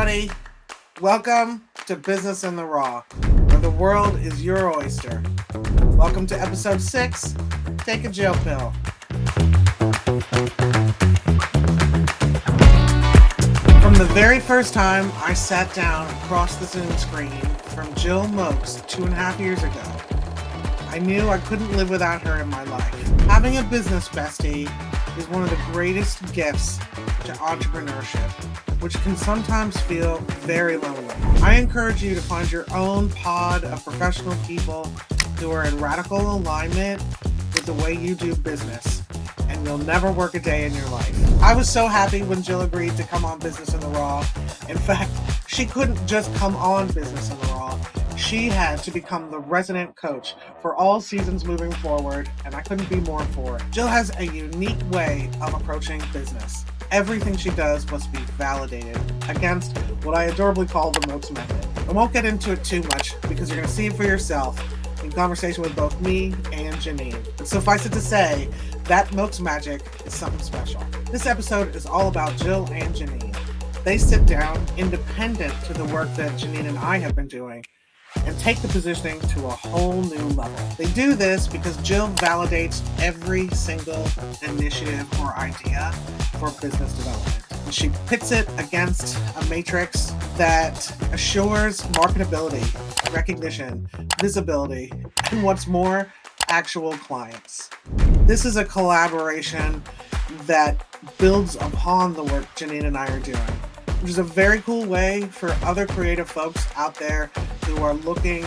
everybody. Welcome to Business in the Raw, where the world is your oyster. Welcome to episode 6, Take a Jill Pill. From the very first time I sat down across the Zoom screen from Gill Moakes 2.5 years ago, I knew I couldn't live without her in my life. Having a business bestie is one of the greatest gifts to entrepreneurship, which can sometimes feel very lonely. I encourage you to find your own pod of professional people who are in radical alignment with the way you do business, and you'll never work a day in your life. I was so happy when Jill agreed to come on Business in the Raw. In fact, she couldn't just come on Business in the Raw. She had to become the resident coach for all seasons moving forward, and I couldn't be more for it. Jill has a unique way of approaching business. Everything she does must be validated against what I adorably call the Moakes method. I won't get into it too much because you're going to see it for yourself in conversation with both me and Janine. But suffice it to say, that Moakes magic is something special. This episode is all about Jill and Janine. They sit down independent to the work that Janine and I have been doing and take the positioning to a whole new level. They do this because Jill validates every single initiative or idea for business development. And she pits it against a matrix that assures marketability, recognition, visibility, and what's more, actual clients. This is a collaboration that builds upon the work Janine and I are doing, which is a very cool way for other creative folks out there who are looking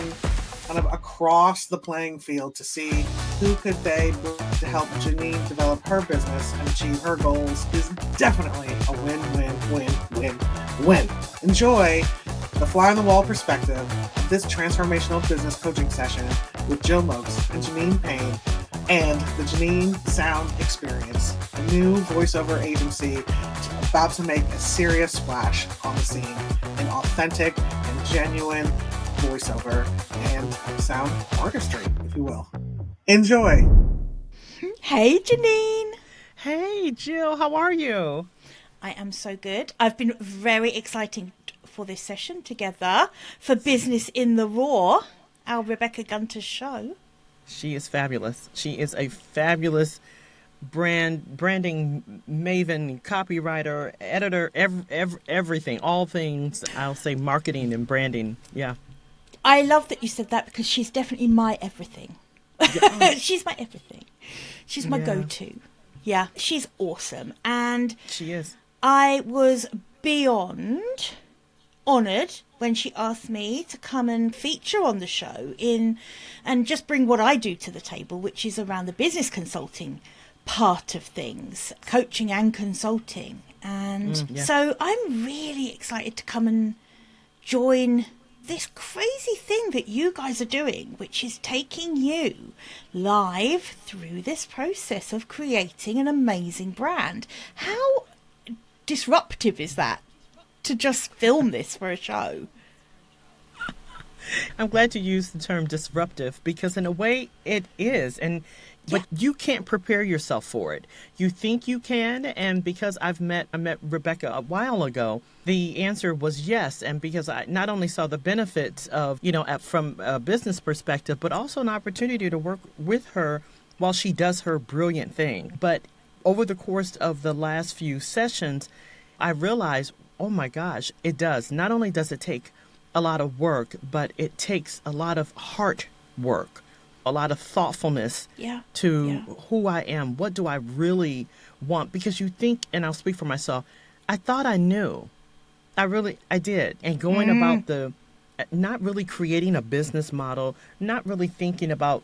kind of across the playing field to see who could they bring to help Janine develop her business and achieve her goals is definitely a win-win-win-win-win. Enjoy the fly-on-the-wall perspective of this transformational business coaching session with Gill Moakes and Janine Payne and the Janine Sound Experience, a new voiceover agency about to make a serious splash on the scene in authentic and genuine voiceover and sound artistry, if you will. Enjoy. Hey, Janine. Hey, Jill. How are you? I am so good. I've been very excited for this session together for Business in the Raw, our Rebecca Gunter show. She is fabulous. She is a fabulous branding maven, copywriter, editor, everything, all things, I'll say marketing and branding. Yeah. I love that you said that because she's definitely my everything. Yeah. She's my everything. She's my go-to. Yeah, she's awesome. And she is. I was beyond honoured when she asked me to come and feature on the show and just bring what I do to the table, which is around the business consulting part of things, coaching and consulting. And so I'm really excited to come and join this crazy thing that you guys are doing, which is taking you live through this process of creating an amazing brand. How disruptive is that to just film this for a show? I'm glad you used the term disruptive because in a way it is. But you can't prepare yourself for it. You think you can, and because I met Rebecca a while ago, the answer was yes. And because I not only saw the benefits of, from a business perspective, but also an opportunity to work with her while she does her brilliant thing. But over the course of the last few sessions, I realized, oh my gosh, it does. Not only does it take a lot of work, but it takes a lot of heart work. A lot of thoughtfulness to who I am. What do I really want? Because you think, and I'll speak for myself, I thought I knew. I did. And going about not really creating a business model, not really thinking about,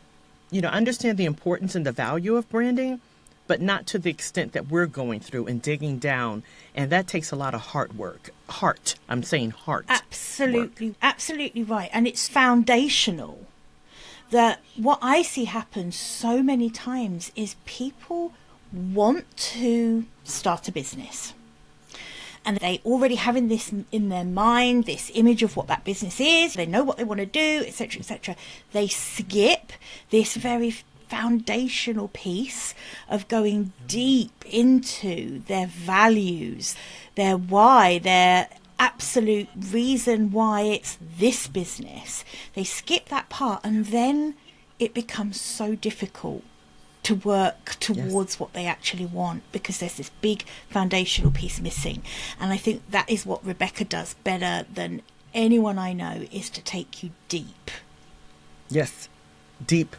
understand the importance and the value of branding, but not to the extent that we're going through and digging down. And that takes a lot of hard work. I'm saying heart. Absolutely. Absolutely right. And it's foundational. That what I see happen so many times is people want to start a business and they already have this in their mind, this image of what that business is. They know what they want to do, etc., etc. They skip this very foundational piece of going deep into their values, their why, their absolute reason why it's this business. They skip that part, and then it becomes so difficult to work towards what they actually want, because there's this big foundational piece missing. And I think that is what Rebecca does better than anyone I know, is to take you deep. Yes, deep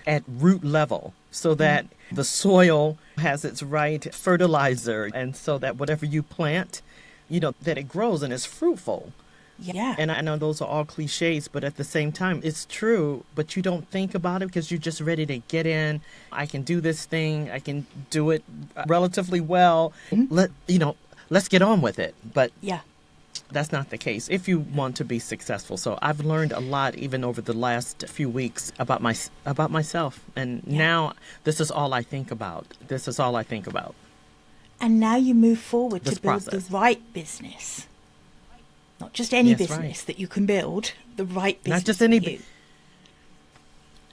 at root level, so that the soil has its right fertilizer, and so that whatever you plant, that it grows and is fruitful. Yeah. And I know those are all cliches, but at the same time, it's true. But you don't think about it because you're just ready to get in. I can do this thing. I can do it relatively well. Let's get on with it. But yeah, that's not the case if you want to be successful. So I've learned a lot, even over the last few weeks, about myself. And now this is all I think about. And now you move forward This to build process. the right business. Not just any Yes, business right. that you can build, the right business. Not just any for you.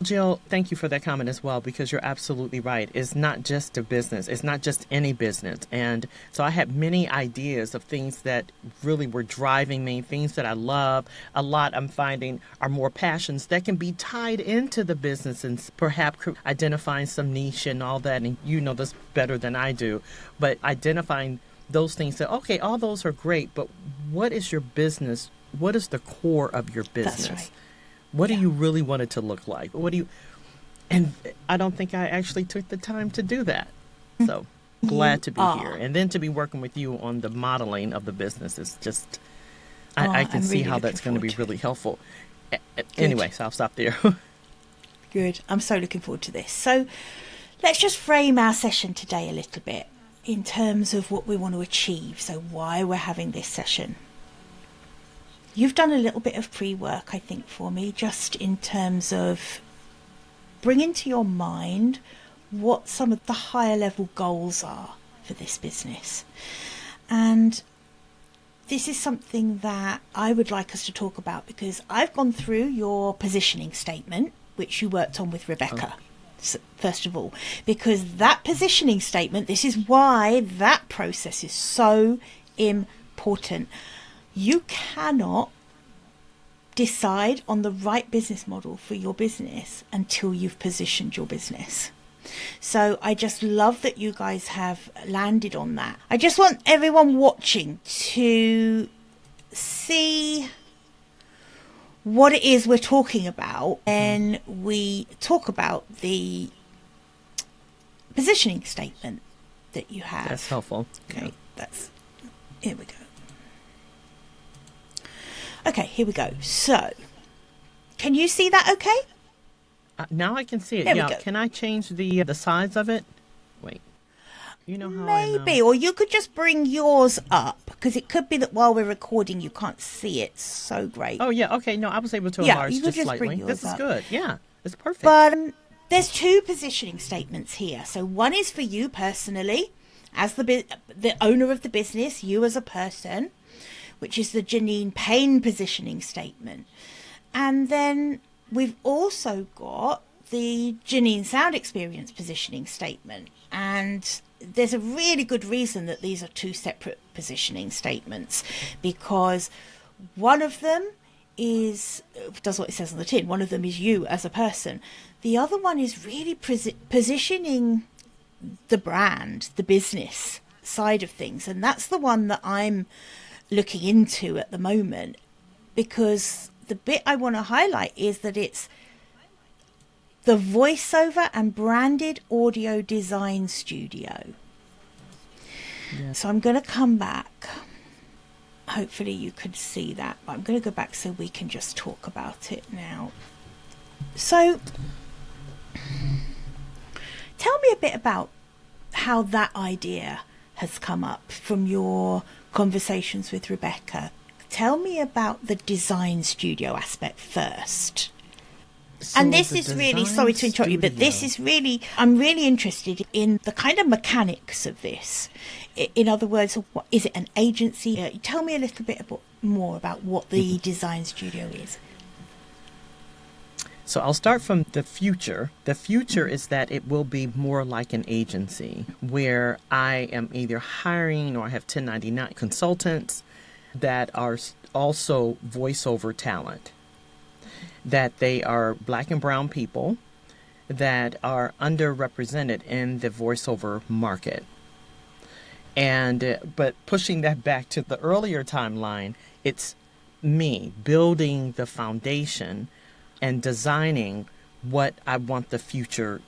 Jill, thank you for that comment as well, because you're absolutely right. It's not just a business. It's not just any business. And so I had many ideas of things that really were driving me, things that I love. A lot I'm finding are more passions that can be tied into the business, and perhaps identifying some niche and all that. And you know this better than I do. But identifying those things that, okay, all those are great, but what is your business? What is the core of your business? That's right. What do you really want it to look like? And I don't think I actually took the time to do that. So glad to be here. And then to be working with you on the modeling of the business is just, I can I'm see really how that's looking going to be forward to really helpful. Anyway, so I'll stop there. Good. I'm so looking forward to this. So let's just frame our session today a little bit in terms of what we want to achieve. So why we're having this session. You've done a little bit of pre-work, I think, for me, just in terms of bringing to your mind what some of the higher level goals are for this business. And this is something that I would like us to talk about, because I've gone through your positioning statement, which you worked on with Rebecca. First of all, because that positioning statement, this is why that process is so important. You cannot decide on the right business model for your business until you've positioned your business. So I just love that you guys have landed on that. I just want everyone watching to see what it is we're talking about when we talk about the positioning statement that you have. That's helpful. Okay, here we go. Okay, here we go. So, can you see that okay? Now I can see it. There we Yeah. go. Can I change the size of it? Wait. You know how Maybe, or you could just bring yours up, because it could be that while we're recording you can't see it so great. Oh, yeah. Okay. No, I was able to Yeah, enlarge you could just just bring slightly. yours This is up. good. Yeah. It's perfect. But there's two positioning statements here. So one is for you personally, as the owner of the business, you as a person, which is the Janine Payne positioning statement. And then we've also got the Janine Sound Experience positioning statement. And there's a really good reason that these are two separate positioning statements, because one of them does what it says on the tin. One of them is you as a person. The other one is really positioning the brand, the business side of things. And that's the one that I'm looking into at the moment, because the bit I want to highlight is that it's the voiceover and branded audio design studio. Yes. So I'm going to come back. Hopefully you could see that. But I'm going to go back so we can just talk about it now. So tell me a bit about how that idea has come up from your conversations with Rebecca. Tell me about the design studio aspect first. And this is really, sorry to interrupt you, but this is really, I'm really interested in the kind of mechanics of this. In other words, what, is it an agency? Tell me a little bit more about what the design studio is. So I'll start from the future. The future is that it will be more like an agency where I am either hiring or I have 1099 consultants that are also voiceover talent, that they are Black and brown people that are underrepresented in the voiceover market. And but pushing that back to the earlier timeline, it's me building the foundation and designing what I want the future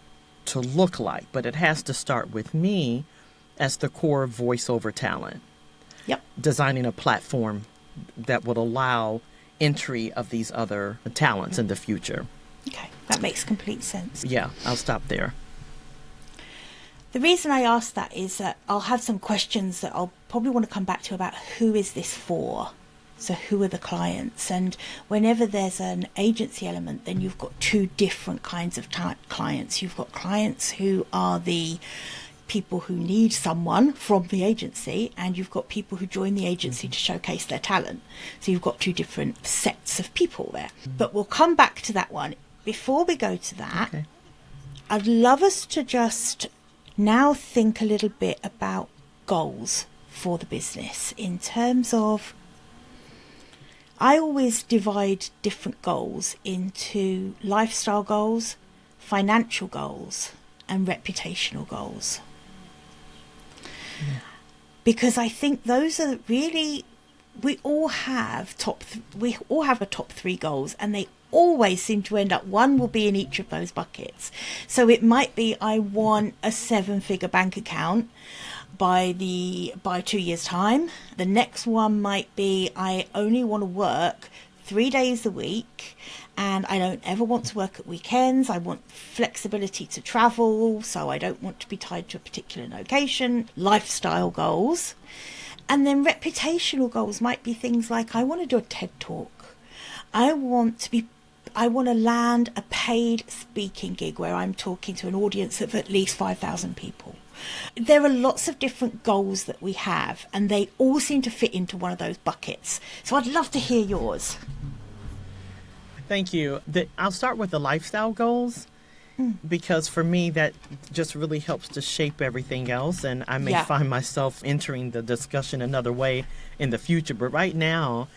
to look like. But it has to start with me as the core voiceover talent. Yep. Designing a platform that would allow entry of these other talents in the future. Okay, that makes complete sense. Yeah, I'll stop there. The reason I ask that is that I'll have some questions that I'll probably want to come back to about who is this for? So who are the clients? And whenever there's an agency element, then you've got two different kinds of clients. You've got clients who are the people who need someone from the agency, and you've got people who join the agency to showcase their talent. So you've got two different sets of people there. But we'll come back to that one. Before we go to that, Okay. I'd love us to just now think a little bit about goals for the business in terms of, I always divide different goals into lifestyle goals, financial goals, and reputational goals. Because I think those are really, we all have a top three goals, and they always seem to end up, one will be in each of those buckets. So it might be, I want a 7-figure bank account by 2 years time. The next one might be, I only want to work 3 days a week, and I don't ever want to work at weekends. I want flexibility to travel, so I don't want to be tied to a particular location. Lifestyle goals. And then reputational goals might be things like, I want to do a TED talk. I want to land a paid speaking gig where I'm talking to an audience of at least 5,000 people. There are lots of different goals that we have, and they all seem to fit into one of those buckets. So I'd love to hear yours. Thank you. I'll start with the lifestyle goals, because for me that just really helps to shape everything else, and I may find myself entering the discussion another way in the future. But right now,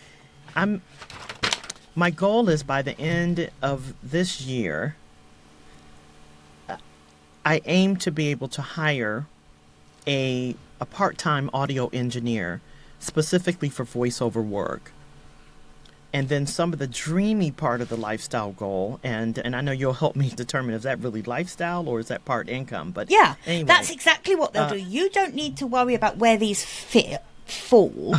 my goal is by the end of this year, I aim to be able to hire a part-time audio engineer specifically for voiceover work. And then some of the dreamy part of the lifestyle goal, and I know you'll help me determine, is that really lifestyle or is that part income? But yeah, anyway, that's exactly what they'll do. You don't need to worry about where these fall.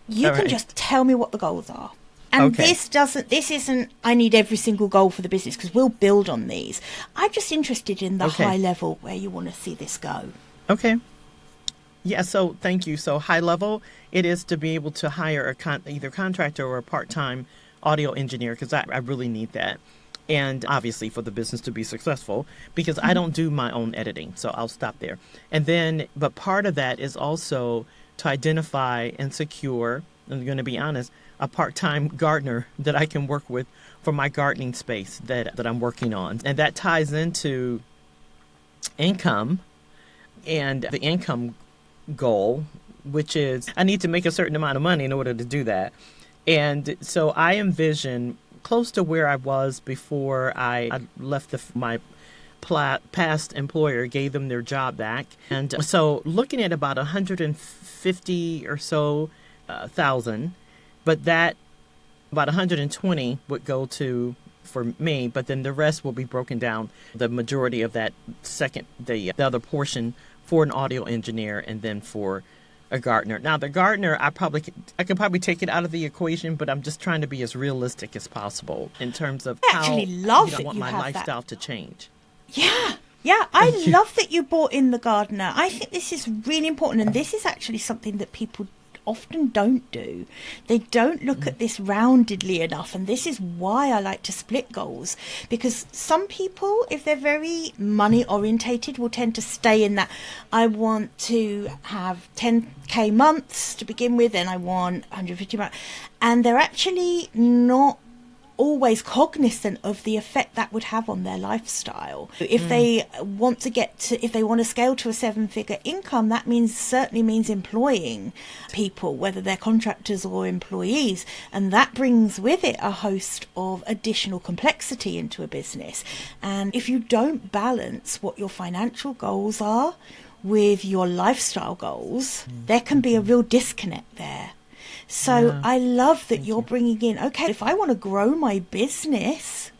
You can just tell me what the goals are. And this isn't, I need every single goal for the business, because we'll build on these. I'm just interested in the high level where you want to see this go. Okay. Yeah, so thank you. So high level, it is to be able to hire either contractor or a part-time audio engineer, because I really need that. And obviously for the business to be successful, because I don't do my own editing. So I'll stop there. And then, but part of that is also to identify and secure, I'm going to be honest, a part-time gardener that I can work with for my gardening space that I'm working on. And that ties into income, and the income goal, which is I need to make a certain amount of money in order to do that. And so I envision close to where I was before I left my past employer, gave them their job back. And so looking at about 150 or so thousand, but that about 120 would go to for me, but then the rest will be broken down. The majority of that the other portion for an audio engineer, and then for a gardener. Now, the gardener, I could probably take it out of the equation, but I'm just trying to be as realistic as possible in terms of how I want my lifestyle to change. Yeah, I love that you brought in the gardener. I think this is really important, and this is actually something that people often don't do. They don't look at this roundedly enough, and this is why I like to split goals, because some people, if they're very money orientated, will tend to stay in that, I want to have 10k months to begin with, and I want 150 months, and they're actually not always cognizant of the effect that would have on their lifestyle. If they want to scale to a 7-figure income, that certainly means employing people, whether they're contractors or employees, and that brings with it a host of additional complexity into a business. And if you don't balance what your financial goals are with your lifestyle goals, there can be a real disconnect there. So I love that you're bringing in, okay, if I want to grow my business,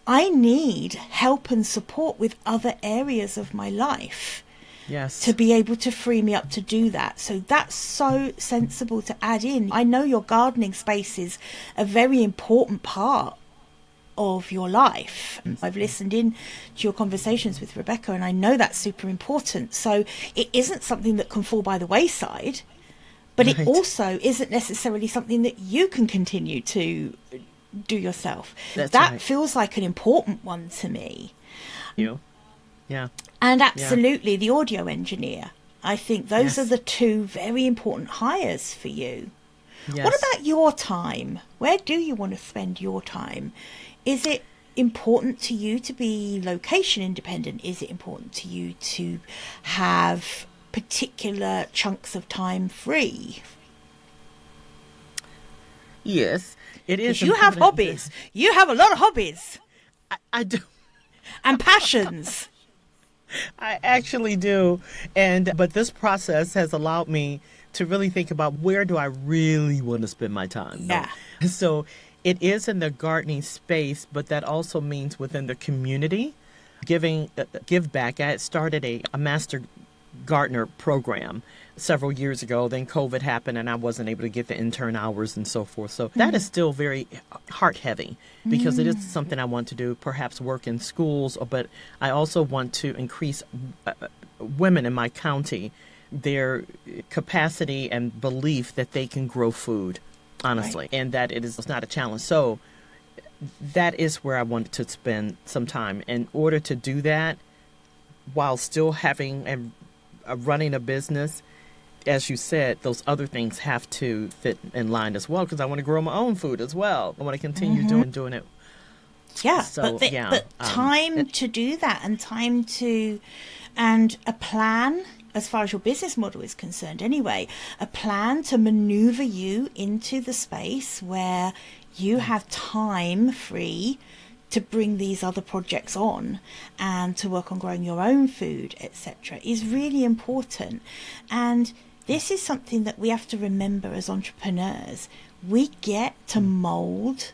I need help and support with other areas of my life to be able to free me up to do that. So that's so sensible to add in. I know your gardening space is a very important part of your life. I've listened in to your conversations with Rebecca, and I know that's super important. So it isn't something that can fall by the wayside. But it also isn't necessarily something that you can continue to do yourself. That feels like an important one to me. Yeah. And absolutely, the audio engineer. I think those are the two very important hires for you. Yes. What about your time? Where do you want to spend your time? Is it important to you to be location independent? Is it important to you to have particular chunks of time free? Yes, it is. You have hobbies. You have a lot of hobbies. I do. And passions. I actually do. But this process has allowed me to really think about, where do I really want to spend my time? Yeah. So it is in the gardening space, but that also means within the community, give back. I had started a master gardener program several years ago. Then COVID happened and I wasn't able to get the intern hours and so forth. So that is still very heart heavy, because it is something I want to do, perhaps work in schools, but I also want to increase women in my county, their capacity and belief that they can grow food, honestly, and that it's not a challenge. So that is where I wanted to spend some time. In order to do that, while still having and running a business, as you said, those other things have to fit in line as well, because I want to grow my own food as well. I want to continue doing it. Yeah, so, but time to do that, and a plan, as far as your business model is concerned anyway, a plan to maneuver you into the space where you have time free to bring these other projects on and to work on growing your own food, etc., is really important. And this is something that we have to remember as entrepreneurs. We get to mold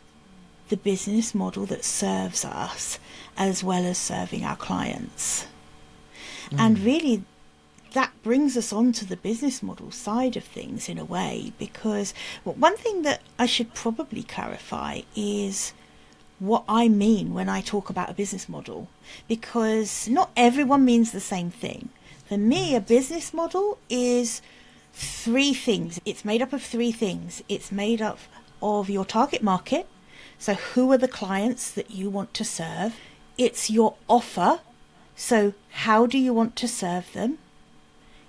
the business model that serves us as well as serving our clients. And really, that brings us on to the business model side of things in a way, because one thing that I should probably clarify is what I mean when I talk about a business model, because not everyone means the same thing. For me, a business model is three things. It's made up of three things. It's made up of your target market. So who are the clients that you want to serve? It's your offer. So how do you want to serve them?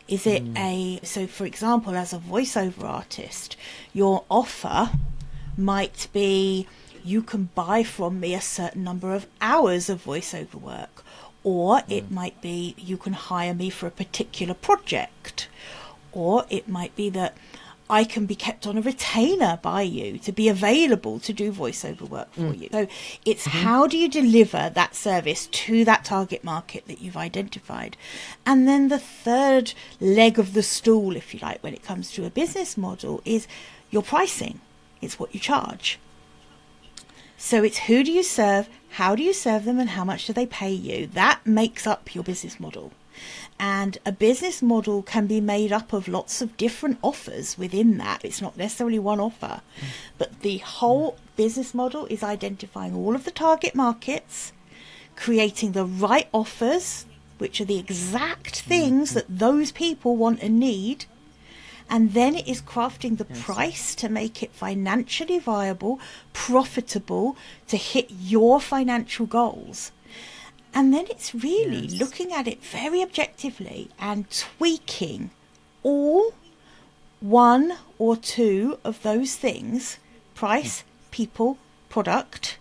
Is it so for example, as a voiceover artist, your offer might be, you can buy from me a certain number of hours of voiceover work, or it might be you can hire me for a particular project, or it might be that I can be kept on a retainer by you to be available to do voiceover work for you. So it's how do you deliver that service to that target market that you've identified? And then the third leg of the stool, if you like, when it comes to a business model, is your pricing. It's what you charge. So it's who do you serve, how do you serve them, and how much do they pay you? That makes up your business model. And a business model can be made up of lots of different offers within that. It's not necessarily one offer. But the whole business model is identifying all of the target markets, creating the right offers, which are the exact things that those people want and need. And then it is crafting the price to make it financially viable, profitable, to hit your financial goals. And then it's really looking at it very objectively and tweaking all one or two of those things: price, people, product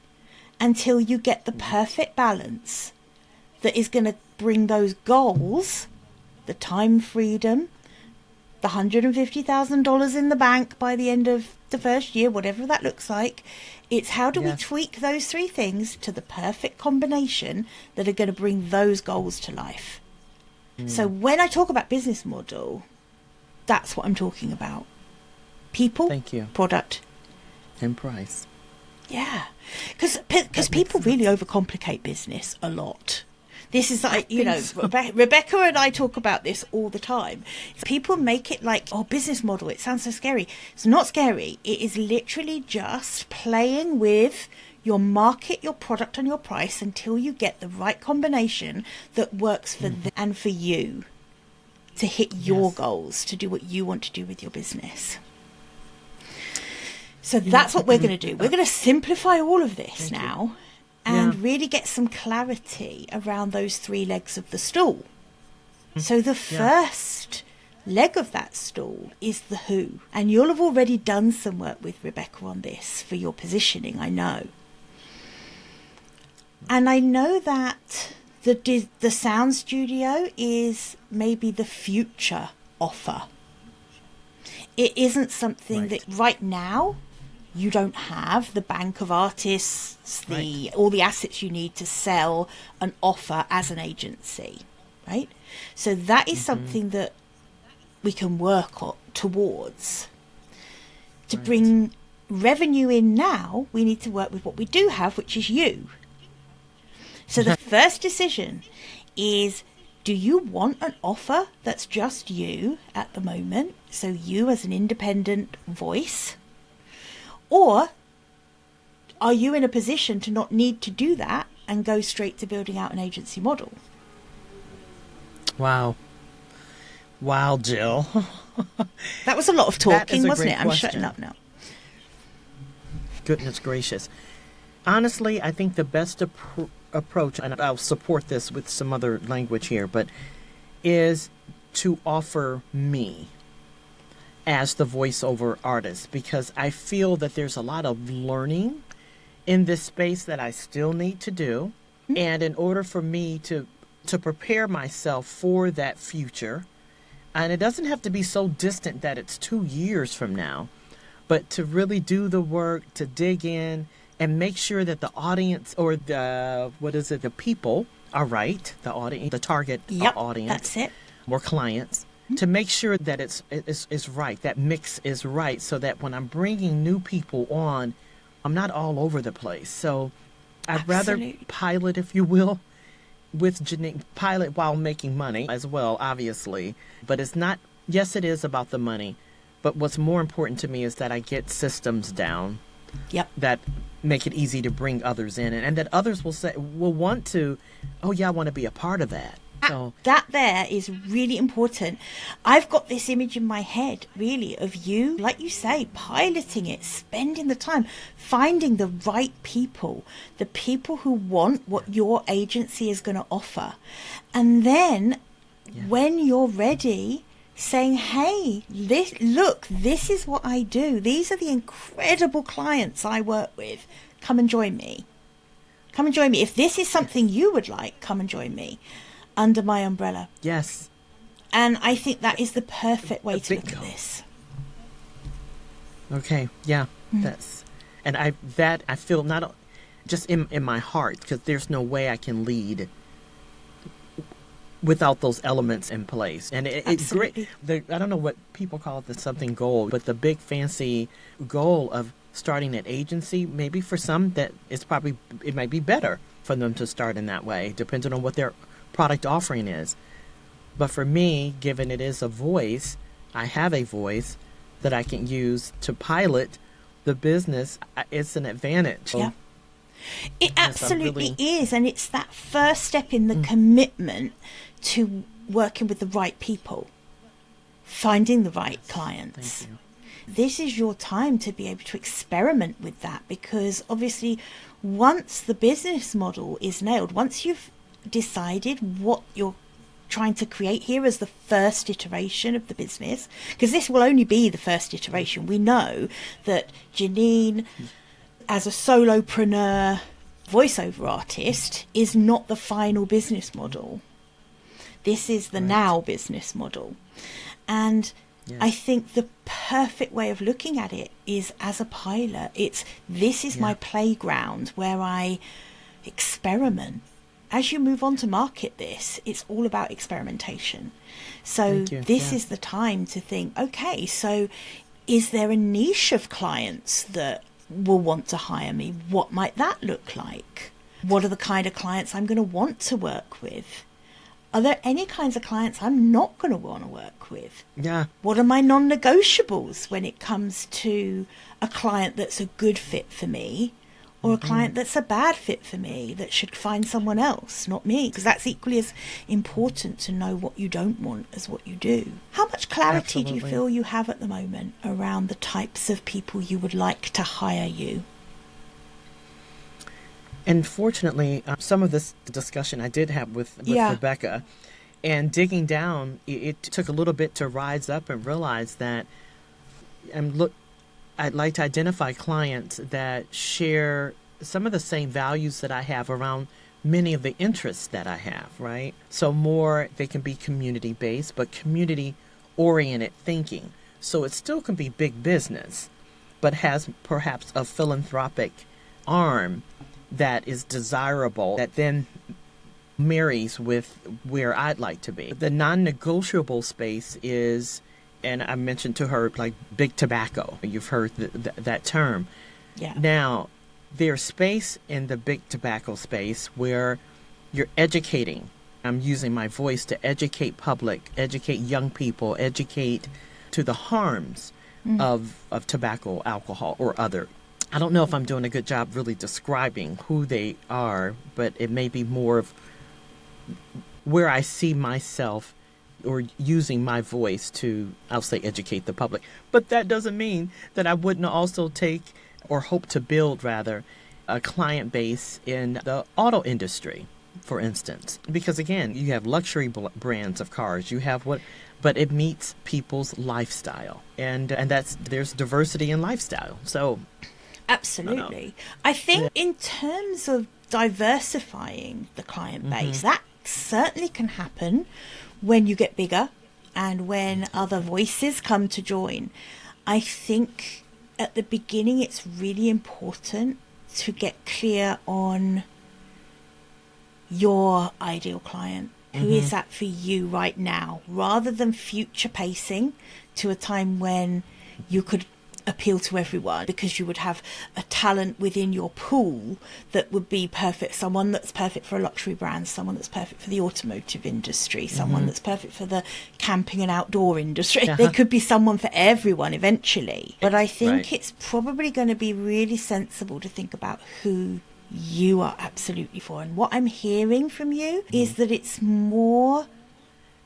until you get the perfect balance that is going to bring those goals, the time freedom, the $150,000 in the bank by the end of the first year, whatever that looks like. It's how do we tweak those three things to the perfect combination that are going to bring those goals to life. So when I talk about business model, that's what I'm talking about. People, Thank you. Product, and price. Yeah, because people really overcomplicate business a lot. This is like, Rebecca and I talk about this all the time. People make it like, oh, business model, it sounds so scary. It's not scary. It is literally just playing with your market, your product and your price until you get the right combination that works for them and for you to hit your goals, to do what you want to do with your business. So that's what we're going to do. We're going to simplify all of this now and really get some clarity around those three legs of the stool. So the first leg of that stool is the who. And you'll have already done some work with Rebecca on this for your positioning, I know. And I know that the sound studio is maybe the future offer. It isn't something that right now you don't have the bank of artists, all the assets you need to sell an offer as an agency, right? So that is something that we can work towards. To bring revenue in now, we need to work with what we do have, which is you. So the first decision is, do you want an offer that's just you at the moment? So you as an independent voice? Or are you in a position to not need to do that and go straight to building out an agency model? Wow. Wow, Jill. That was a lot of talking, wasn't great it? I'm question. shutting up now. Goodness gracious. Honestly, I think the best approach, and I'll support this with some other language here, but is to offer me as the voiceover artist, because I feel that there's a lot of learning in this space that I still need to do. And in order for me to prepare myself for that future, and it doesn't have to be so distant that it's 2 years from now, but to really do the work, to dig in and make sure that the audience or the people are right, the audience, the target audience, that's it, or clients, to make sure that it's right, that mix is right, so that when I'm bringing new people on, I'm not all over the place. So I'd rather pilot, if you will, with Janine, pilot while making money as well, obviously. But it's not, yes, it is about the money, but what's more important to me is that I get systems down that make it easy to bring others in, and that others will want to, oh yeah, I want to be a part of that. So that there is really important. I've got this image in my head, really, of you, like you say, piloting it, spending the time, finding the right people, the people who want what your agency is going to offer. And then when you're ready, saying, hey, this is what I do. These are the incredible clients I work with. Come and join me. Come and join me. If this is something you would like, come and join me under my umbrella. Yes. And I think that is the perfect way to look at this. Okay, yeah, that's, and I feel not just in my heart, because there's no way I can lead without those elements in place. And it's great. I don't know what people call it, the something goal, but the big fancy goal of starting an agency, maybe for some that it might be better for them to start in that way, depending on what their product offering is. But for me, given it is a voice, I have a voice that I can use to pilot the business. It's an advantage. Yeah. It absolutely is. And it's that first step in the commitment to working with the right people, finding the right clients. Thank you. This is your time to be able to experiment with that, because obviously once the business model is nailed, once you've decided what you're trying to create here as the first iteration of the business, because this will only be the first iteration. We know that Janine as a solopreneur voiceover artist is not the final business model. This is the now business model. And I think the perfect way of looking at it is as a pilot. This is my playground where I experiment. As you move on to market this, it's all about experimentation. So this is the time to think, okay, so is there a niche of clients that will want to hire me? What might that look like? What are the kind of clients I'm going to want to work with? Are there any kinds of clients I'm not going to want to work with? Yeah. What are my non-negotiables when it comes to a client that's a good fit for me or a client that's a bad fit for me that should find someone else, not me? Because that's equally as important to know what you don't want as what you do. How much clarity do you feel you have at the moment around the types of people you would like to hire you? And fortunately, some of this discussion I did have with Rebecca, and digging down, it took a little bit to rise up and realize that I'd like to identify clients that share some of the same values that I have around many of the interests that I have, right? So they can be community-based, but community-oriented thinking. So it still can be big business, but has perhaps a philanthropic arm that is desirable, that then marries with where I'd like to be. The non-negotiable space is, and I mentioned to her, like big tobacco. You've heard that term. Yeah. Now, there's space in the big tobacco space where you're educating. I'm using my voice to educate public, educate young people, educate to the harms of tobacco, alcohol, or other. I don't know if I'm doing a good job really describing who they are, but it may be more of where I see myself or using my voice to, I'll say, educate the public. But that doesn't mean that I wouldn't also take or hope to build, rather, a client base in the auto industry, for instance. Because, again, you have luxury brands of cars. You have but it meets people's lifestyle. And there's diversity in lifestyle. So... Absolutely. I think in terms of diversifying the client base, that certainly can happen when you get bigger and when other voices come to join. I think at the beginning it's really important to get clear on your ideal client. Who is that for you right now? Rather than future pacing to a time when you could appeal to everyone, because you would have a talent within your pool that would be perfect. Someone that's perfect for a luxury brand, someone that's perfect for the automotive industry, someone that's perfect for the camping and outdoor industry. There could be someone for everyone eventually. But I think it's probably going to be really sensible to think about who you are absolutely for. And what I'm hearing from you is that it's more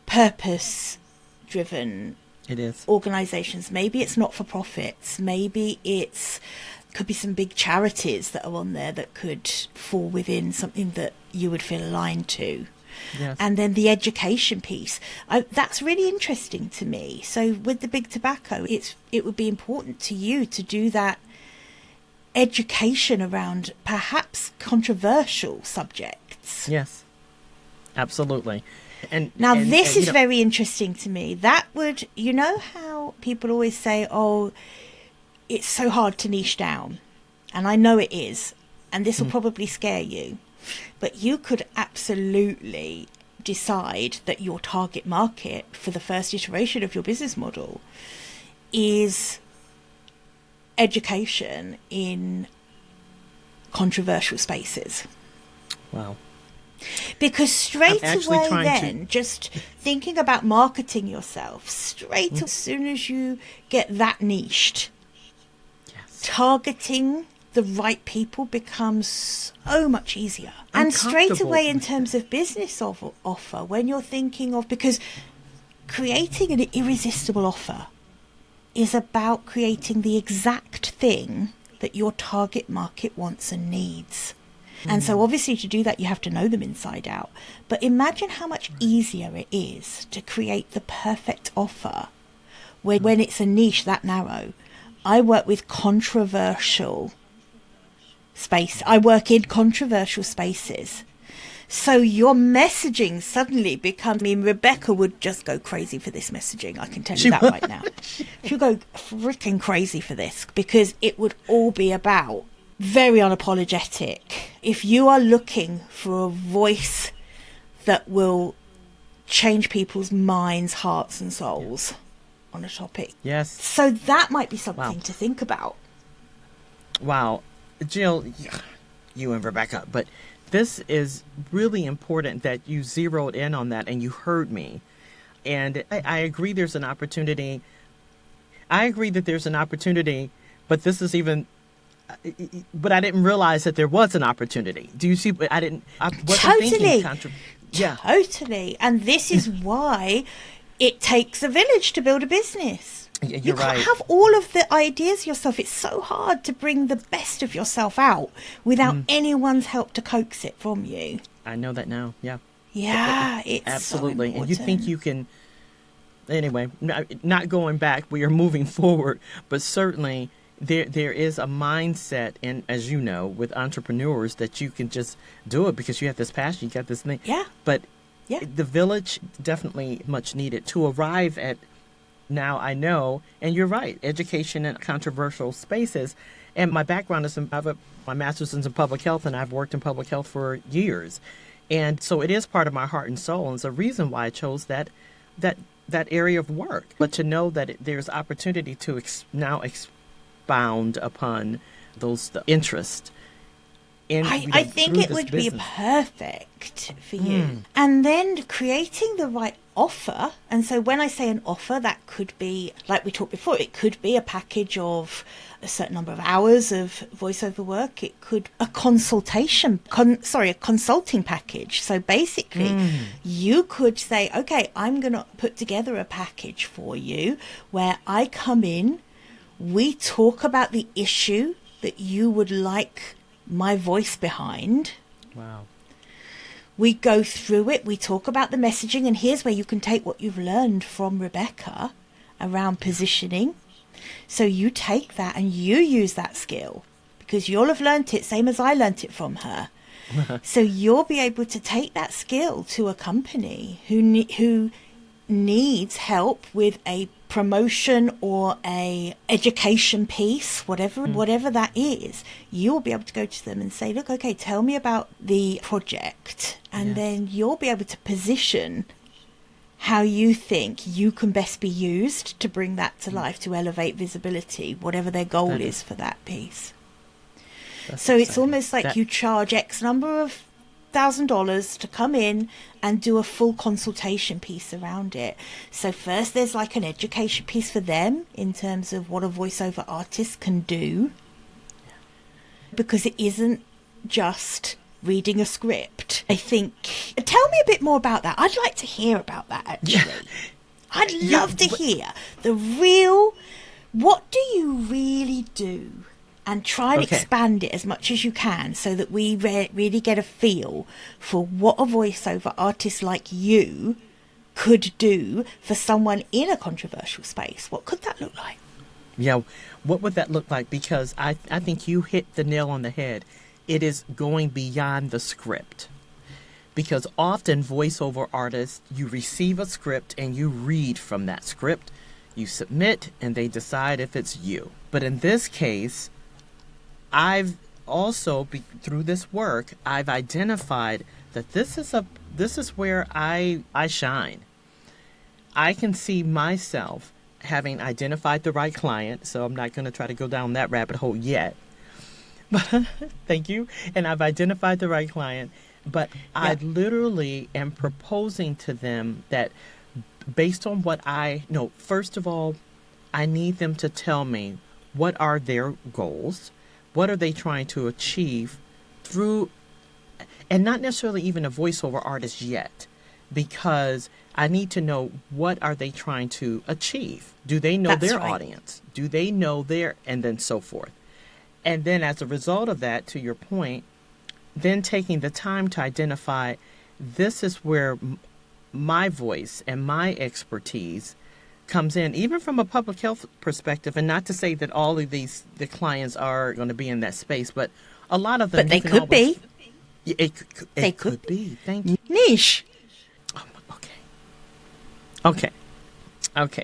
purpose driven. It is. Organizations. Maybe it's not for profits. Maybe could be some big charities that are on there that could fall within something that you would feel aligned to. Yes. And then the education piece. That's really interesting to me. So with the big tobacco, it would be important to you to do that education around perhaps controversial subjects. Yes, absolutely. Now, this is very interesting to me. That would, you know how people always say, oh, it's so hard to niche down. And I know it is. And this will probably scare you. But you could absolutely decide that your target market for the first iteration of your business model is education in controversial spaces. Wow. Because straight away then, just thinking about marketing yourself, as soon as you get that niched, targeting the right people becomes so much easier. And straight away in terms of business offer, when you're thinking of, because creating an irresistible offer is about creating the exact thing that your target market wants and needs. And so obviously to do that, you have to know them inside out. But imagine how much easier it is to create the perfect offer when it's a niche that narrow. I work with controversial space. I work in controversial spaces. So your messaging suddenly becomes, I mean, Rebecca would just go crazy for this messaging. I can tell you that right now. She'll go freaking crazy for this because it would all be about very unapologetic. If you are looking for a voice that will change people's minds, hearts and souls on a topic. Yes. So that might be something to think about. Wow. Jill, you and Rebecca, but this is really important that you zeroed in on that and you heard me. And I agree there's an opportunity. I agree that there's an opportunity, but this is even, but I didn't realize that there was an opportunity. Do you see? I wasn't thinking. Totally. And this is why it takes a village to build a business. You're right. You can't have all of the ideas yourself. It's so hard to bring the best of yourself out without anyone's help to coax it from you. I know that now. Yeah. Yeah, it's absolutely. So and you think you can. Anyway, not going back. We are moving forward, but certainly there is a mindset, and as you know, with entrepreneurs, that you can just do it because you have this passion, you got this thing. Yeah. But the village definitely much needed to arrive at. Now I know, and you're right, education in controversial spaces. And my background is my master's is in public health, and I've worked in public health for years. And so it is part of my heart and soul, and it's a reason why I chose that area of work. But to know that there's opportunity to now expound upon those interests. I think it would be perfect for you. And then creating the right offer. And so when I say an offer, that could be, like we talked before, it could be a package of a certain number of hours of voiceover work. It could a consulting package. So basically, you could say, okay, I'm going to put together a package for you where I come in, we talk about the issue that you would like my voice behind. Wow. We go through it, we talk about the messaging, and here's where you can take what you've learned from Rebecca around positioning. So you take that and you use that skill because you'll have learnt it, same as I learnt it from her. So you'll be able to take that skill to a company who needs help with a promotion or a education piece, whatever that is. You'll be able to go to them and say, look, okay, tell me about the project, and then you'll be able to position how you think you can best be used to bring that to life, to elevate visibility, whatever their goal is for that piece. So exciting. It's almost like you charge X number of $1,000 to come in and do a full consultation piece around it. So first there's like an education piece for them in terms of what a voiceover artist can do, because it isn't just reading a script. I think, tell me a bit more about that. I'd like to hear about that, actually. I'd love to hear what do you really do? And try and expand it as much as you can so that we really get a feel for what a voiceover artist like you could do for someone in a controversial space. What could that look like? Yeah, what would that look like? Because I think you hit the nail on the head. It is going beyond the script. Because often voiceover artists, you receive a script and you read from that script. You submit and they decide if it's you. But in this case, I've also, through this work, I've identified that this is where I shine. I can see myself having identified the right client, so I'm not going to try to go down that rabbit hole yet. But thank you. And I've identified the right client, but I literally am proposing to them that based on what I know, first of all, I need them to tell me what are their goals. What are they trying to achieve through, and not necessarily even a voiceover artist yet, because I need to know what are they trying to achieve. Do they know their audience? Do they know and then so forth. And then as a result of that, to your point, then taking the time to identify this is where my voice and my expertise comes in, even from a public health perspective, and not to say that all of the clients are going to be in that space, but A lot of them. But they could be. Yeah, They it could be. Thank you. Niche. Okay.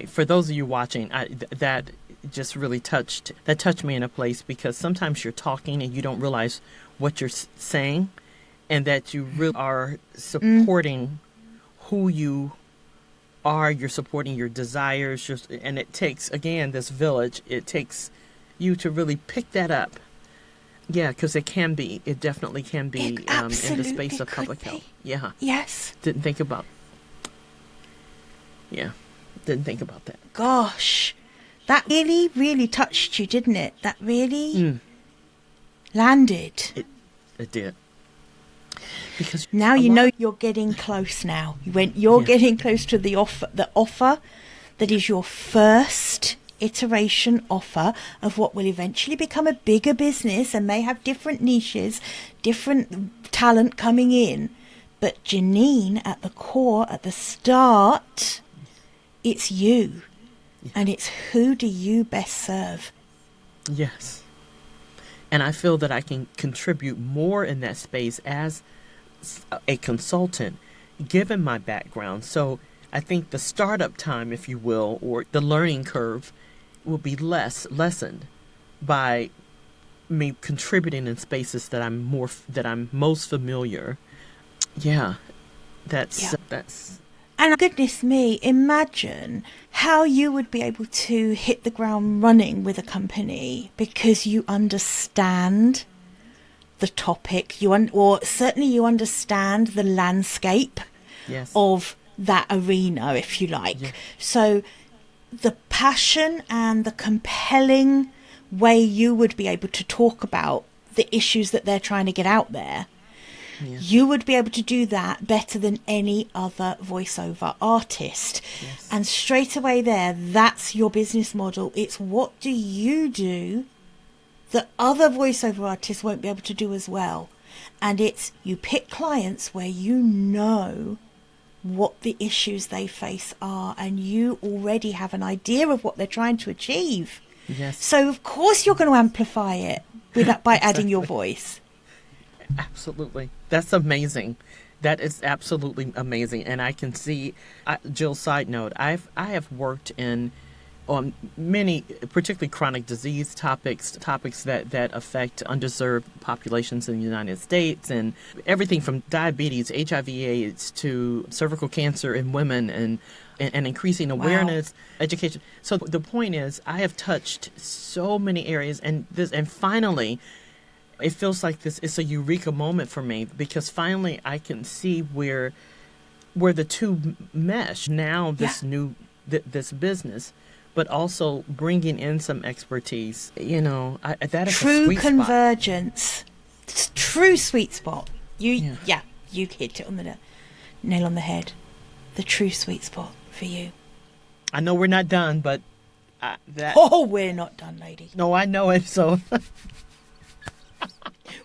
For those of you watching, that just really touched me in a place, because sometimes you're talking and you don't realize what you're saying, and that you really are supporting who you are. You're supporting your desires, and it takes, again, this village. It takes you to really pick that up. Yeah, because it definitely can be in the space of public health. Yeah. Yes. Didn't think about that. Gosh, that really, really touched you, didn't it? That really landed. It did. Because now you know you're getting close now. You're getting close to the offer that is your first iteration offer of what will eventually become a bigger business and may have different niches, different talent coming in. But Janine, at the core, at the start, it's you. And it's who do you best serve? Yes. And I feel that I can contribute more in that space as a consultant, given my background. So I think the startup time, if you will, or the learning curve will be lessened by me contributing in spaces that I'm most familiar. Yeah. That's And goodness me, imagine how you would be able to hit the ground running with a company because you understand the topic, or certainly you understand the landscape of that arena, if you like. Yeah. So the passion and the compelling way you would be able to talk about the issues that they're trying to get out there, you would be able to do that better than any other voiceover artist. Yes. And straight away there, that's your business model. It's what do you do that other voiceover artists won't be able to do as well. And it's you pick clients where you know what the issues they face are, and you already have an idea of what they're trying to achieve. Yes. So of course you're going to amplify it by adding your voice. Absolutely. That's amazing. That is absolutely amazing. And I can see, Jill, side note, I have worked on many, particularly chronic disease topics that affect underserved populations in the United States, and everything from diabetes, HIV/AIDS to cervical cancer in women, and increasing awareness, education. So the point is, I have touched so many areas, and finally, it feels like it's a eureka moment for me, because finally I can see where the two mesh. Now this business, but also bringing in some expertise. That is true a sweet convergence. It's true sweet spot. You hit it on the nail on the head. The true sweet spot for you. I know we're not done, but we're not done, lady. No, I know it. So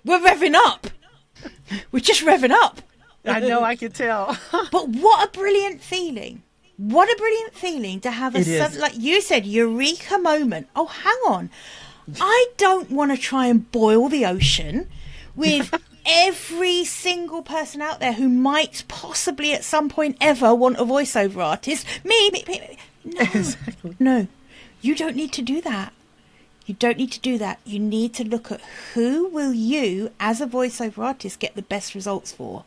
we're revving up. We're just revving up. I know. I can tell. But what a brilliant feeling. What a brilliant feeling to have like you said, eureka moment. Oh, hang on. I don't want to try and boil the ocean with every single person out there who might possibly at some point ever want a voiceover artist. Me. No. Exactly. No, you don't need to do that. You don't need to do that. You need to look at who will you, as a voiceover artist, get the best results for.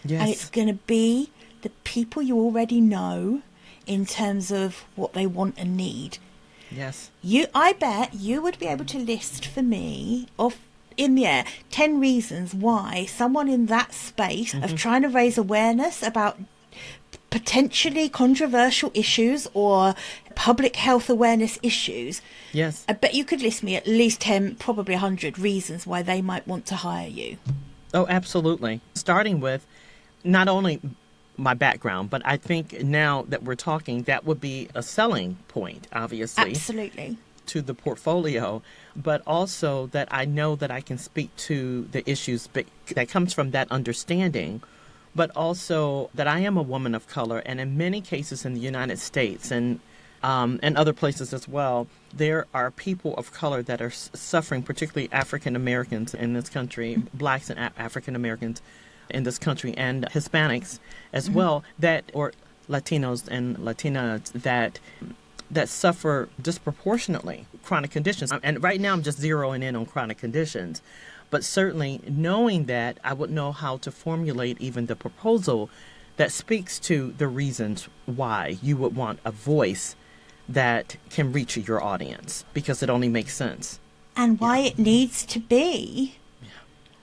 Yes. And it's going to be the people you already know in terms of what they want and need. Yes. I bet you would be able to list for me in the air 10 reasons why someone in that space of trying to raise awareness about potentially controversial issues or public health awareness issues. Yes. I bet you could list me at least 10, probably 100 reasons why they might want to hire you. Oh, absolutely. Starting with not only my background, but I think now that we're talking, that would be a selling point, obviously. Absolutely. To the portfolio, but also that I know that I can speak to the issues that comes from that understanding, but also that I am a woman of color, and in many cases in the United States, and and other places as well, there are people of color that are suffering, particularly African Americans in this country, blacks and African Americans in this country, and Hispanics as well, or Latinos and Latinas that suffer disproportionately chronic conditions. And right now I'm just zeroing in on chronic conditions. But certainly knowing that, I would know how to formulate even the proposal that speaks to the reasons why you would want a voice that can reach your audience, because it only makes sense. And why it needs to be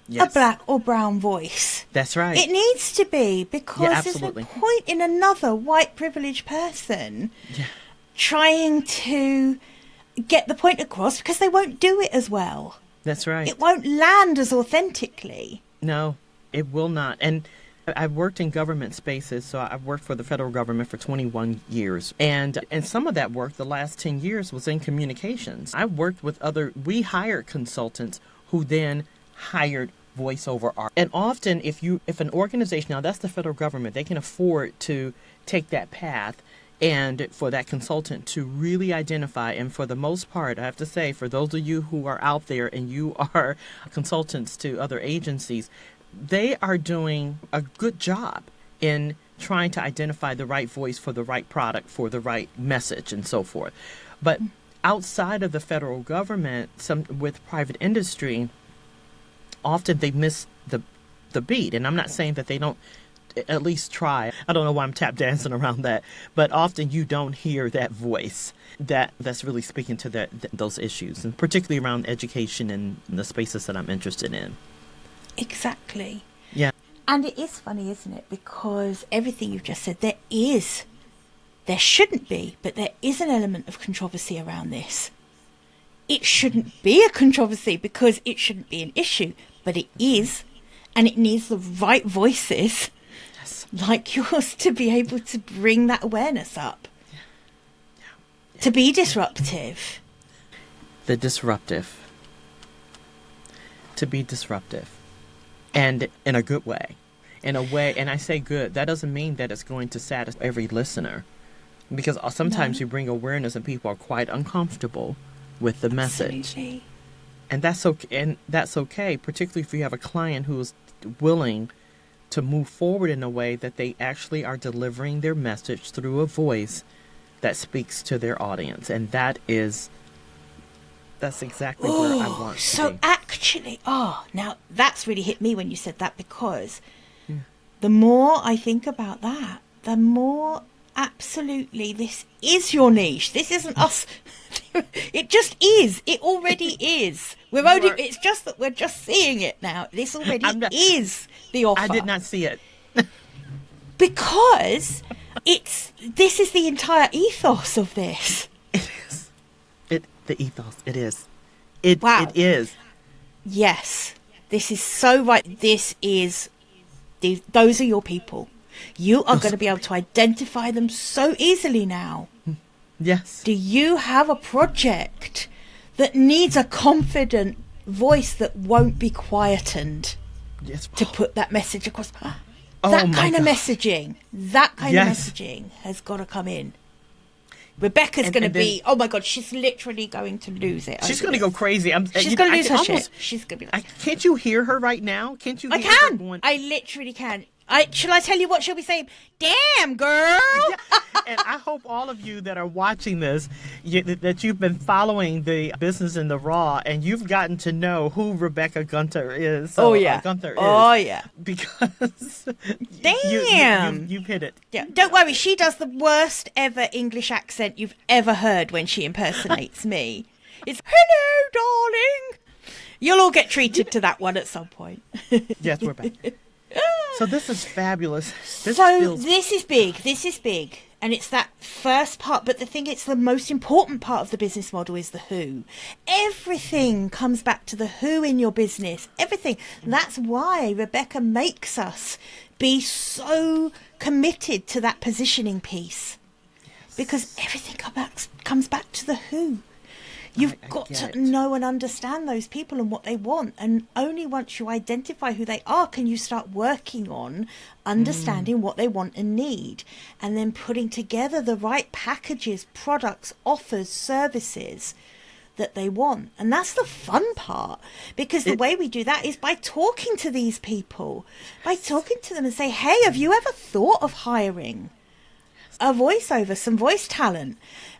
Yes. a black or brown voice. That's right. It needs to be, because there's no absolutely. point in another white privileged person trying to get the point across, because they won't do it as well. That's right. It won't land as authentically. No, it will not. And I've worked in government spaces, so I've worked for the federal government for 21 years. And some of that work, the last 10 years, was in communications. I've worked with we hired consultants who then hired voiceover art. And often if an organization, now that's the federal government, they can afford to take that path and for that consultant to really identify. And for the most part, I have to say, for those of you who are out there and you are consultants to other agencies, they are doing a good job in trying to identify the right voice for the right product, for the right message, and so forth. But outside of the federal government, with private industry, often they miss the beat. And I'm not saying that they don't at least try. I don't know why I'm tap dancing around that, but often you don't hear that voice that's really speaking to those issues, and particularly around education and the spaces that I'm interested in. Exactly. Yeah. And it is funny, isn't it? Because everything you've just said, there shouldn't be, but there is an element of controversy around this. It shouldn't be a controversy because it shouldn't be an issue, but it is, and it needs the right voices like yours to be able to bring that awareness up. To be disruptive. To be disruptive. And in a good way. In a way, and I say good, that doesn't mean that it's going to satisfy every listener. Because sometimes you bring awareness and people are quite uncomfortable with the message. Absolutely. And that's okay, particularly if you have a client who is willing to move forward in a way that they actually are delivering their message through a voice that speaks to their audience. And that's exactly where I want to be. So actually, now that's really hit me when you said that, because the more I think about that, the more absolutely this is your niche. This isn't us. It just is. It already is. It's just that we're just seeing it now. This already is the offer. I did not see it. Because this is the entire ethos of this. It is. The ethos. It is. Wow. It is. Yes. This is so right. Those are your people. You are going to be able to identify them so easily now. Yes. Do you have a project that needs a confident voice that won't be quietened to put that message across? That kind of messaging has got to come in. Rebecca's going to be, oh my God, she's literally going to lose it. She's going to go crazy. She's going to lose her shit. She's going to be like, can't you hear her right now? Can't you hear I can. her going? I literally can. Shall I tell you what she'll be saying? Damn, girl. And I hope all of you that are watching this, that you've been following the business in the raw, and you've gotten to know who Rebecca Gunter is. Gunter is. Oh, yeah. Because damn. you've hit it. Yeah. Don't worry. She does the worst ever English accent you've ever heard when she impersonates me. It's, hello, darling. You'll all get treated to that one at some point. Yes, we're back. So this is fabulous. This is big. This is big. And it's that first part. But it's the most important part of the business model is the who. Everything comes back to the who in your business. Everything. That's why Rebecca makes us be so committed to that positioning piece. Yes. Because everything comes back to the who. You've I got get to it. know and understand those people and what they want. And only once you identify who they are can you start working on understanding what they want and need, and then putting together the right packages, products, offers, services that they want. And that's the fun part, because the way we do that is by talking to these people, by talking to them and say, hey, have you ever thought of hiring a voiceover, some voice talent?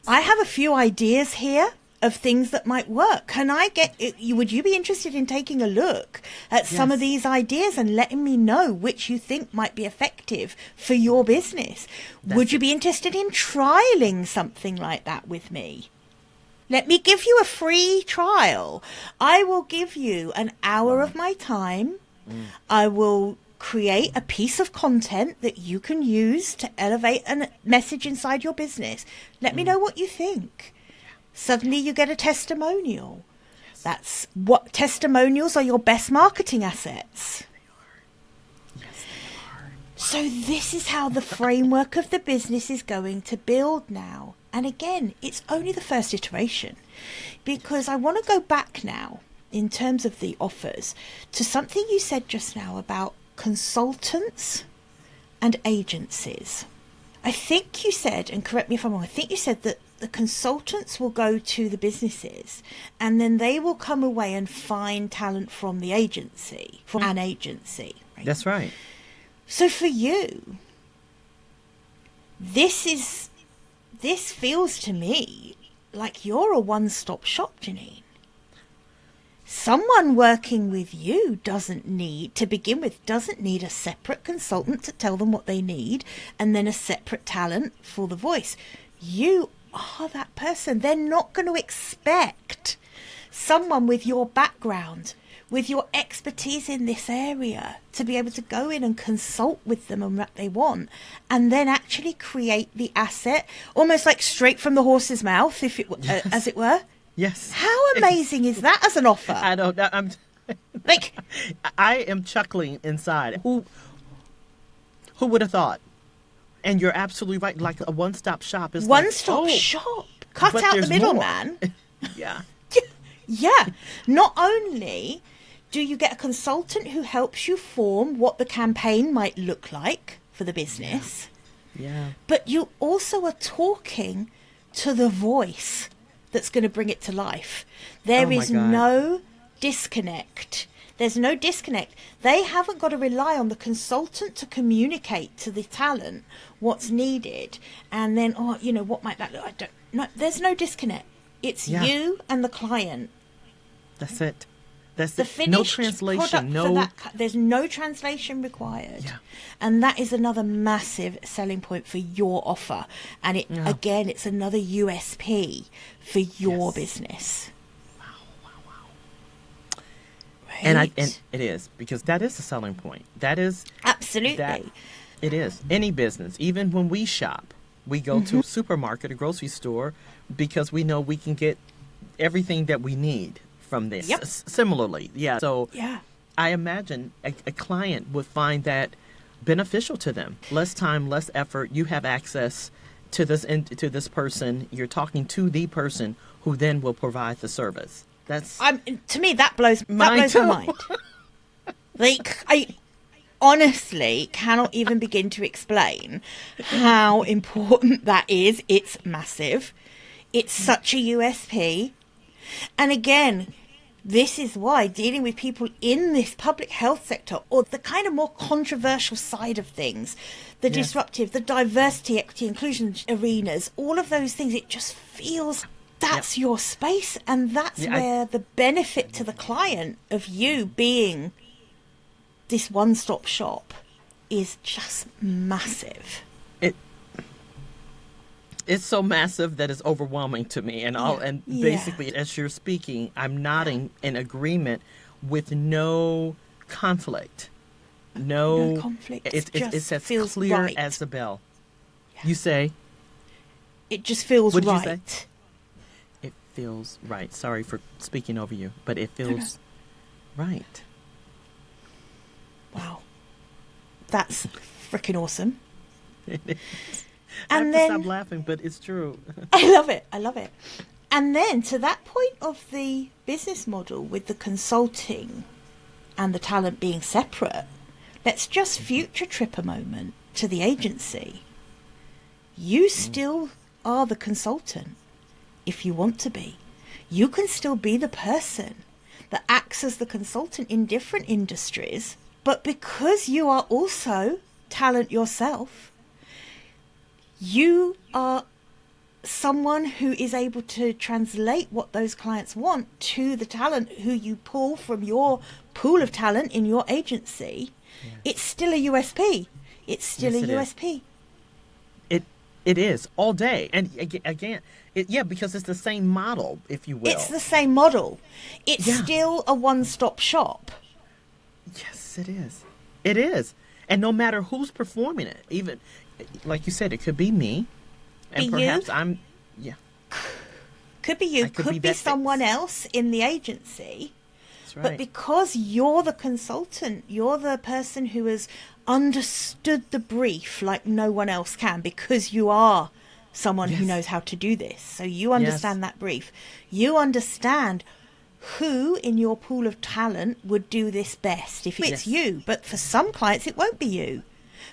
I have a few ideas here of things that might work. Can I get you? Would you be interested in taking a look at some of these ideas and letting me know which you think might be effective for your business? Would you be interested in trialing something like that with me? Let me give you a free trial. I will give you an hour of my time. I will create a piece of content that you can use to elevate a message inside your business. Let me know what you think. Suddenly you get a testimonial. That's what testimonials are, your best marketing assets. So this is how the framework of the business is going to build now. And again, it's only the first iteration, because I want to go back now in terms of the offers to something you said just now about consultants and agencies. I think you said, and correct me if I'm wrong, I think you said that the consultants will go to the businesses and then they will come away and find talent from the agency, from an agency. Right? That's right. So for you, this feels to me like you're a one-stop shop, Janine. Someone working with you doesn't need a separate consultant to tell them what they need and then a separate talent for the voice. You are that person. They're not going to expect someone with your background, with your expertise in this area, to be able to go in and consult with them on what they want and then actually create the asset almost like straight from the horse's mouth, if it as it were. Yes. How amazing is that as an offer? I don't know. Like, I am chuckling inside. Who would have thought? And you're absolutely right. Like a one-stop shop is one-stop shop. Cut but out the there's middleman. Yeah. Yeah. Not only do you get a consultant who helps you form what the campaign might look like for the business, but you also are talking to the voice that's going to bring it to life. There is no disconnect. There's no disconnect. They haven't got to rely on the consultant to communicate to the talent what's needed. And then, what might that look like? No, there's no disconnect. It's you and the client. That's it. That's the it. finished No translation. For that, there's no translation required. Yeah. And that is another massive selling point for your offer. And again, it's another USP for your business. Right. And it is, because that is the selling point. That is absolutely. It is. Any business, even when we shop, we go to a supermarket, a grocery store, because we know we can get everything that we need from this. Yep. Similarly, So I imagine a client would find that beneficial to them. Less time, less effort. You have access to this person. You're talking to the person who then will provide the service. That's to me that blows my mind. Like, I honestly cannot even begin to explain how important that is. It's massive. It's such a USP. And again, this is why dealing with people in this public health sector, or the kind of more controversial side of things, the disruptive, the diversity, equity, inclusion arenas, all of those things, it just feels that's your space. And that's where the benefit to the client of you being this one-stop shop is just massive. It's so massive that it's overwhelming to me. And basically, as you're speaking, I'm nodding in agreement with no conflict. No conflict. It's as clear as the bell. Yeah. You say? It just feels right. What did you say? It feels right. Sorry for speaking over you, but it feels right. Wow. That's freaking awesome. It is. And I have to stop laughing, but it's true. I love it. And then to that point of the business model with the consulting and the talent being separate, let's just future trip a moment to the agency. You still are the consultant if you want to be. You can still be the person that acts as the consultant in different industries, but because you are also talent yourself, you are someone who is able to translate what those clients want to the talent who you pull from your pool of talent in your agency. Yes. It's still a USP. It's still a USP. It is all day. And again, because it's the same model, if you will. It's the same model. It's still a one-stop shop. Yes, it is. It is. And no matter who's performing it, even like you said, it could be me. And perhaps I'm, Could be you, could be someone else in the agency. That's right. But because you're the consultant, you're the person who has understood the brief like no one else can, because you are someone who knows how to do this. So you understand that brief. You understand who in your pool of talent would do this best if it's you. But for some clients, it won't be you.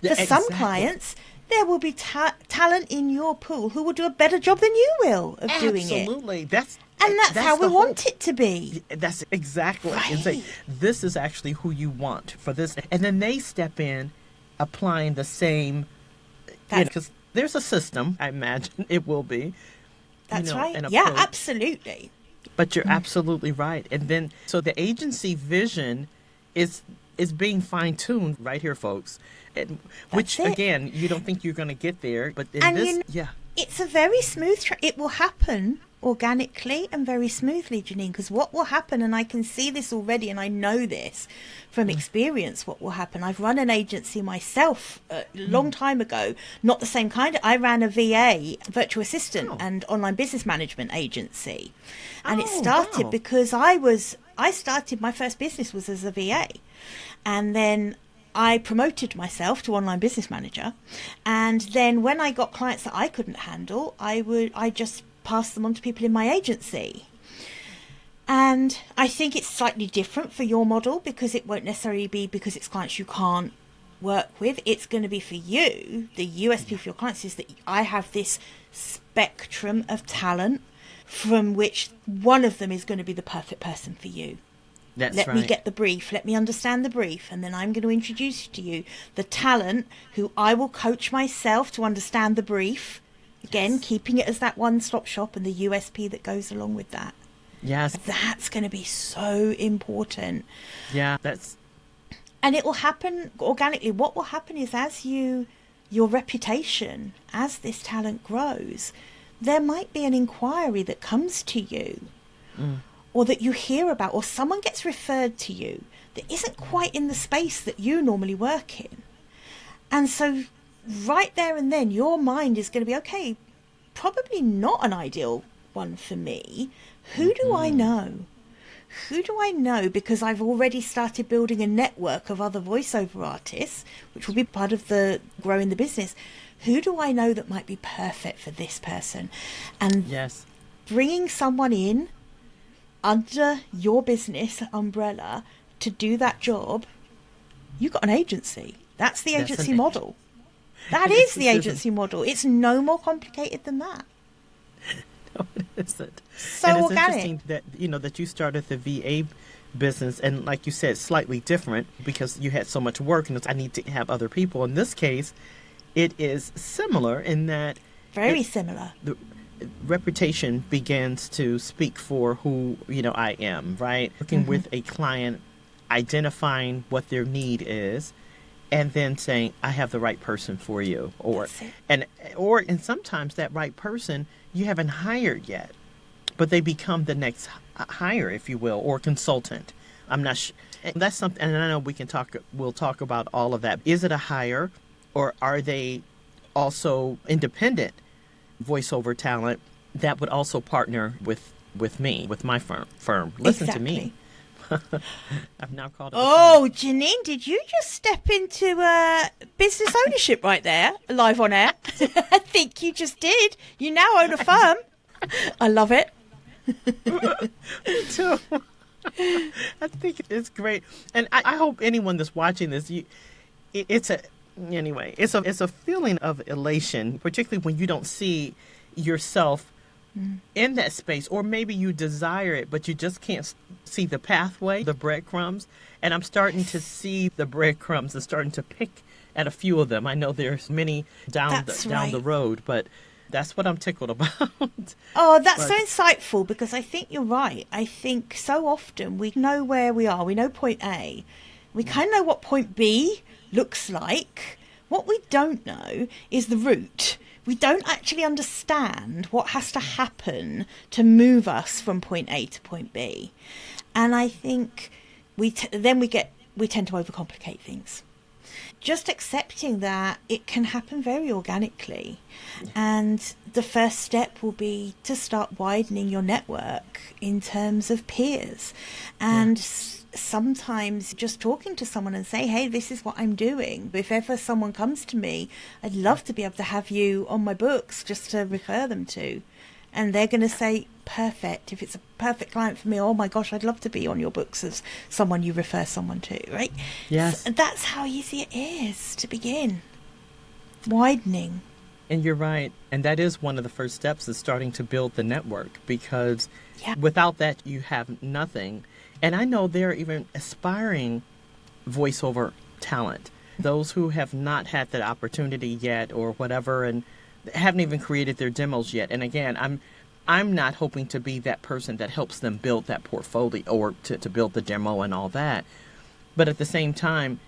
For some clients, there will be talent in your pool who will do a better job than you will of doing it. Absolutely. That's how we want it to be. That's exactly right. And say, this is actually who you want for this. And then they step in applying the same, because there's a system, I imagine it will be. That's right. an Yeah, approach. absolutely. But you're absolutely right. And then, so the agency vision is being fine-tuned right here, folks. And, which, again, you don't think you're going to get there. But in it's a very smooth it will happen organically and very smoothly, Janine, because what will happen, and I can see this already, and I know this from experience, what will happen. I've run an agency myself a long time ago, not the same kind. I ran a VA, virtual assistant, and online business management agency. And it started because I started, my first business was as a VA. And then I promoted myself to online business manager. And then when I got clients that I couldn't handle, I just pass them on to people in my agency. And I think it's slightly different for your model, because it won't necessarily be because it's clients you can't work with. It's going to be for you. The USP for your clients is that I have this spectrum of talent from which one of them is going to be the perfect person for you. Let me get the brief. Let me understand the brief. And then I'm going to introduce to you the talent who I will coach myself to understand the brief. Again, keeping it as that one-stop shop and the USP that goes along with that. Yes. That's going to be so important. Yeah, and it will happen organically. What will happen is, as your reputation, as this talent grows, there might be an inquiry that comes to you or that you hear about, or someone gets referred to you that isn't quite in the space that you normally work in. And so right there and then, your mind is going to be, okay, probably not an ideal one for me. Who do I know? Who do I know? Because I've already started building a network of other voiceover artists, which will be part of the growing the business. Who do I know that might be perfect for this person? And bringing someone in under your business umbrella to do that job, you've got an agency. That's the agency model. That is the agency model. It's no more complicated than that. No, it isn't. So and it's organic. interesting that that you started the VA business, and like you said, slightly different because you had so much work, and I need to have other people. In this case, it is similar in that very similar. The reputation begins to speak for who I am, right? Working with a client, identifying what their need is, and then saying, I have the right person for you. Or sometimes that right person you haven't hired yet, but they become the next hire, if you will, or consultant. I'm not sure. That's something, and I know we'll talk about all of that. Is it a hire, or are they also independent voiceover talent that would also partner with me, with my firm? Listen to me. I've now called it. Oh, Janine, did you just step into business ownership right there, live on air? I think you just did. You now own a firm. I love it. Me too. I think it's great, and I hope anyone that's watching this, it's a feeling of elation, particularly when you don't see yourself in that space, or maybe you desire it, but you just can't see the pathway, the breadcrumbs. And I'm starting to see the breadcrumbs and starting to pick at a few of them. I know there's many down the road, but that's what I'm tickled about. Oh, that's so insightful, because I think you're right. I think so often we know where we are. We know point A. We kind of know what point B looks like. What we don't know is the route. We don't actually understand what has to happen to move us from point A to point B. And I think we tend to overcomplicate things. Just accepting that it can happen very organically. And the first step will be to start widening your network in terms of peers. And sometimes just talking to someone and say, hey, this is what I'm doing. If ever someone comes to me, I'd love to be able to have you on my books just to refer them to. And they're going to say, perfect. If it's a perfect client for me, oh my gosh, I'd love to be on your books as someone you refer someone to, right? Yes. So that's how easy it is to begin. Widening. And you're right. And that is one of the first steps, is starting to build the network, because without that, you have nothing. And I know there are even aspiring voiceover talent, those who have not had that opportunity yet or whatever, and haven't even created their demos yet. And again, I'm not hoping to be that person that helps them build that portfolio or to build the demo and all that. But at the same time,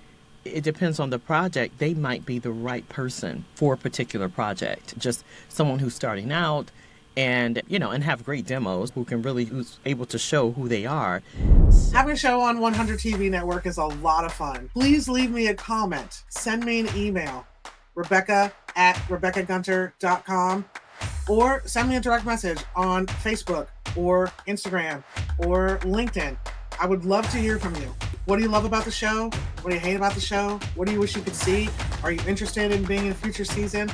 it depends on the project. They might be the right person for a particular project. Just someone who's starting out and, and have great demos, who's able to show who they are. Having a show on 100 TV Network is a lot of fun. Please leave me a comment. Send me an email, Rebecca@RebeccaGunter.com, or send me a direct message on Facebook or Instagram or LinkedIn. I would love to hear from you. What do you love about the show? What do you hate about the show? What do you wish you could see? Are you interested in being in a future season?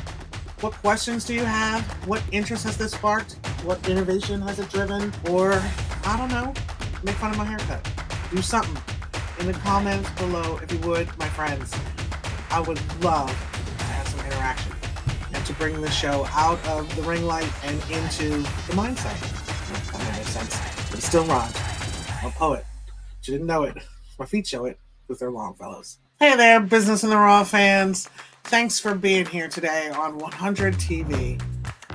What questions do you have? What interest has this sparked? What innovation has it driven? Or, I don't know, make fun of my haircut. Do something in the comments below, if you would, my friends. I would love to have some interaction and to bring the show out of the ring light and into the mindset. That doesn't make sense, but it still rhymes. I'm a poet. But you didn't know it. My feet show it, because they're long, fellows. Hey there, Business in the Raw fans. Thanks for being here today on 100 TV.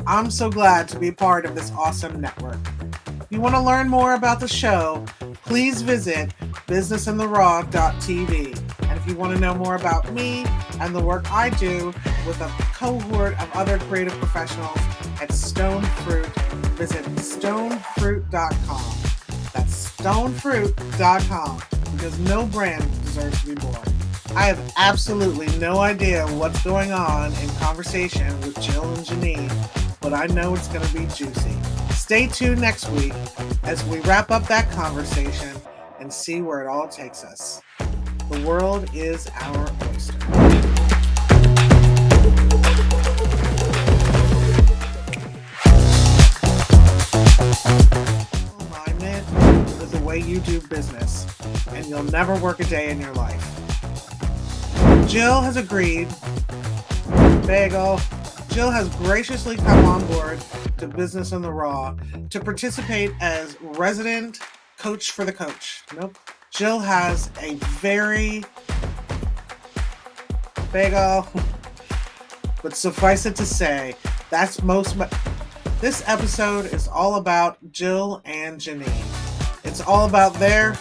I'm so glad to be a part of this awesome network. If you want to learn more about the show, please visit businessintheraw.tv. And if you want to know more about me and the work I do with a cohort of other creative professionals at Stone Fruit, visit stonefruit.com. That's stonefruit.com, because no brand deserves to be born. I have absolutely no idea what's going on in conversation with Gill and Janine, but I know it's going to be juicy. Stay tuned next week as we wrap up that conversation and see where it all takes us. The world is our oyster. Alignment is the way you do business, and you'll never work a day in your life. Gill has agreed. Bagel. Gill has graciously come on board to Business in the Raw to participate as resident coach for the coach. Nope. Gill has a very bagel, but suffice it to say, this episode is all about Gill and Janine. It's all about their